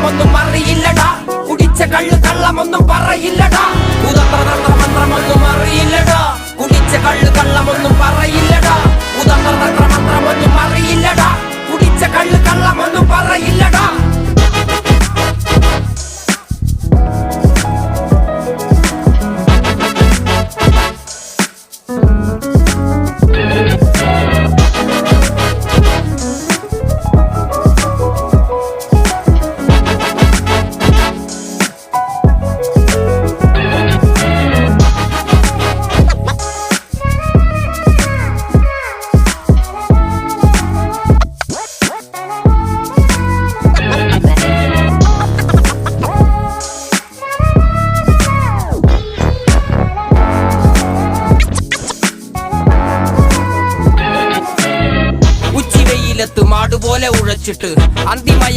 തന്ത്രമൊന്നും അറിയില്ലടാ കുടിച്ച കള്ള് കള്ളമൊന്നും പറയില്ലടാ കുതന്ത്ര തന്ത്രമന്ത്രമൊന്നും അറിയില്ലടാ കുടിച്ച കള്ള് കള്ളമൊന്നും പറയില്ലടാ കുതന്ത്ര തന്ത്രമന്ത്രമൊന്നും അറിയില്ലടാ കുടിച്ച കള്ള് കള്ളമൊന്നും പറയില്ലടാ മാടുപോലെ ഉഴച്ചിട്ട് അന്തിമയ